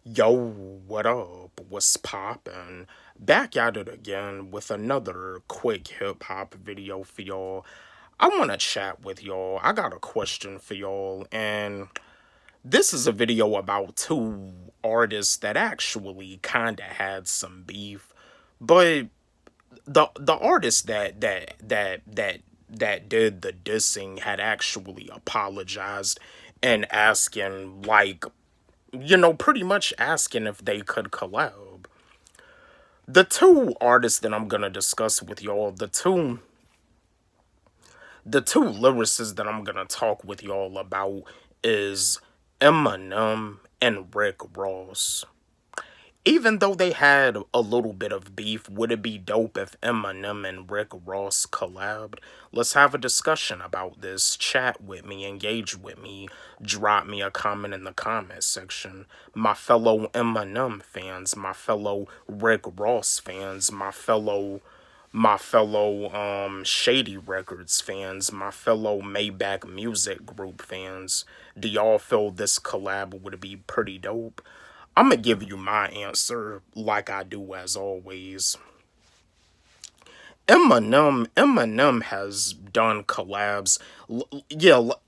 Yo, what up? What's poppin'? Back at it again with another quick hip hop video for y'all. I want to chat with y'all. I got a question for y'all, and this is a video about two artists that actually kinda had some beef, but the artist that did the dissing had actually apologized and asking pretty much asking if they could collab. The two artists that I'm gonna discuss with y'all, the two lyricists that I'm gonna talk with y'all about is Eminem and Rick Ross. Even though they had a little bit of beef, would it be dope if Eminem and Rick Ross collabed? Let's have a discussion about this. Chat with me, engage with me, drop me a comment in the comment section. My fellow Eminem fans, my fellow Rick Ross fans, my fellow Shady Records fans, my fellow Maybach Music Group fans. Do y'all feel this collab would be pretty dope? I'm gonna give you my answer like I do as always. Eminem has done collabs.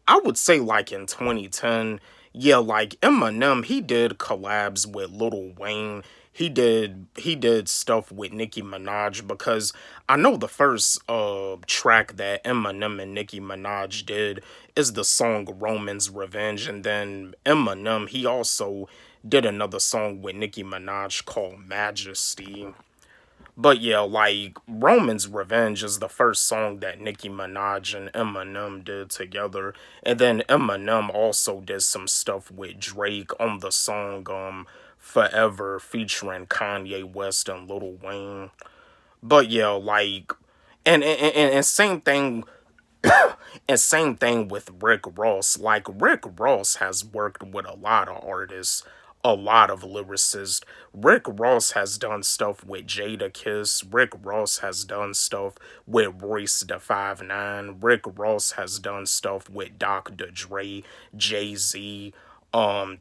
I would say like in 2010. Yeah, like Eminem, he did collabs with Lil Wayne. He did stuff with Nicki Minaj because I know the first track that Eminem and Nicki Minaj did is the song Roman's Revenge, and then Eminem he also did another song with Nicki Minaj called Majesty. But yeah, like Roman's Revenge is the first song that Nicki Minaj and Eminem did together. And then Eminem also did some stuff with Drake on the song Forever featuring Kanye West and Lil Wayne. But yeah, like and same thing and same thing with Rick Ross. Like, Rick Ross has worked with a lot of artists, a lot of lyricists. Rick Ross has done stuff with Jada Kiss. Rick Ross has done stuff with Royce da 5'9". Rick Ross has done stuff with Dr. Dre, Jay-Z,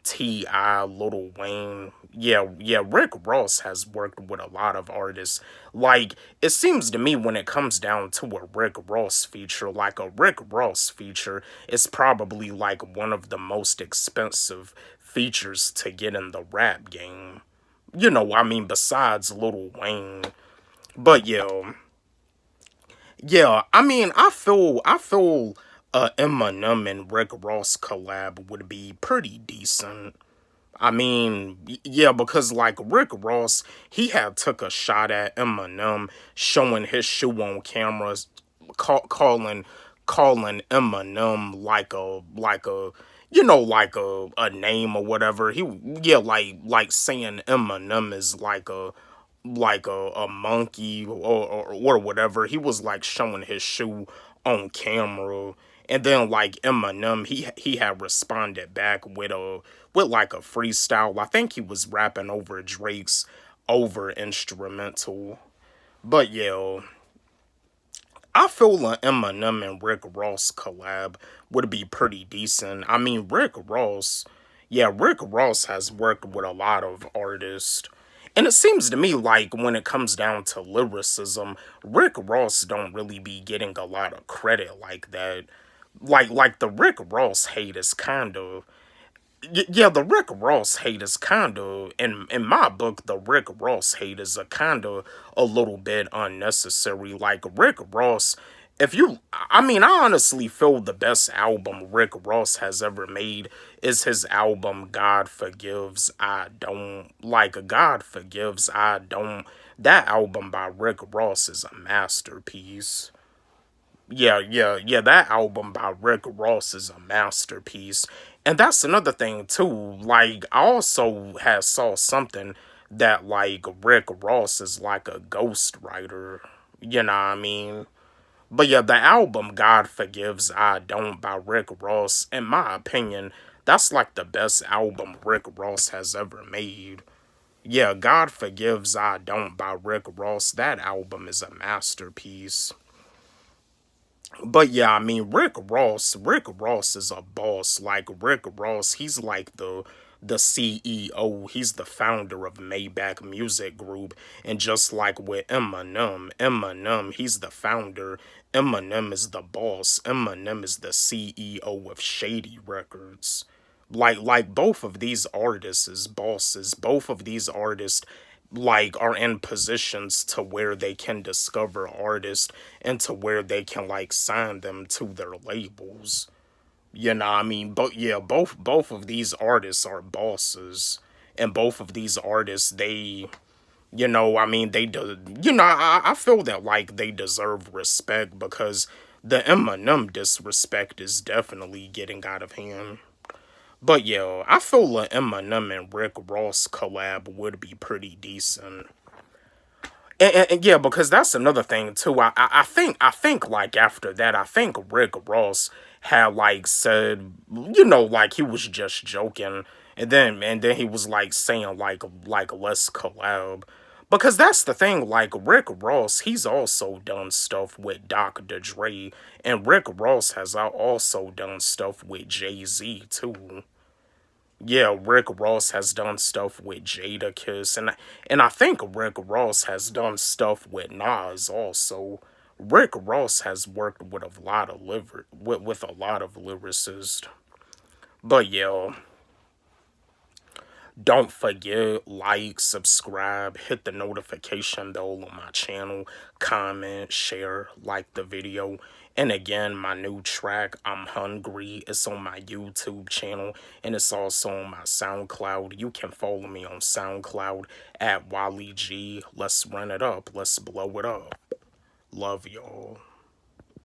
T.I., Lil Wayne. Yeah, Rick Ross has worked with a lot of artists. Like, it seems to me when it comes down to a Rick Ross feature, like a Rick Ross feature is probably like one of the most expensive features to get in the rap game. I mean, besides Lil Wayne. But yeah, I mean, I feel Eminem and Rick Ross collab would be pretty decent. I mean, yeah, because like Rick Ross, he had took a shot at Eminem, showing his shoe on cameras, calling Eminem like a name or whatever. Like saying Eminem is like a monkey or whatever. He was like showing his shoe on camera. And then like Eminem, he had responded back with like a freestyle. I think he was rapping over Drake's over instrumental. But yeah, I feel an Eminem and Rick Ross collab would be pretty decent. I mean, Rick Ross has worked with a lot of artists. And it seems to me like when it comes down to lyricism, Rick Ross don't really be getting a lot of credit like that. Like the Rick Ross hate is kind of yeah, the Rick Ross hate is kind of in my book. The Rick Ross hate is a kind of a little bit unnecessary. Like Rick Ross, I mean, I honestly feel the best album Rick Ross has ever made is his album God Forgives I Don't. Like God Forgives I Don't. That album by Rick Ross is a masterpiece. Yeah, that album by Rick Ross is a masterpiece. And that's another thing too. Like I also had saw something that like Rick Ross is like a ghostwriter. You know what I mean? But yeah, the album God Forgives I Don't by Rick Ross, in my opinion, that's like the best album Rick Ross has ever made. Yeah, God Forgives I Don't by Rick Ross, that album is a masterpiece. But yeah, I mean Rick Ross is a boss. Like Rick Ross, he's like the CEO. He's the founder of Maybach Music Group. And just like with Eminem, he's the founder. Eminem is the boss. Eminem is the CEO of Shady Records. Like both of these artists is bosses. Both of these artists like are in positions to where they can discover artists and to where they can like sign them to their labels. You know what I mean? But yeah, both of these artists are bosses. And both of these artists, they, I mean, they do, I feel that like they deserve respect because the Eminem disrespect is definitely getting out of hand. But yeah, I feel a Eminem and Rick Ross collab would be pretty decent. And yeah, because that's another thing too. I think like after that, I think Rick Ross had like said, like he was just joking, and then he was like saying like let's collab. Because that's the thing, like Rick Ross, he's also done stuff with Dr. Dre, and Rick Ross has also done stuff with Jay-Z too. Yeah, Rick Ross has done stuff with Jadakiss, and I think Rick Ross has done stuff with Nas also. Rick Ross has worked with a lot of with a lot of lyricists. But yeah, don't forget, like, subscribe, hit the notification bell on my channel, comment, share, like the video. And again, my new track, I'm Hungry, it's on my YouTube channel, and it's also on my SoundCloud. You can follow me on SoundCloud at Wally G. Let's run it up. Let's blow it up. Love y'all.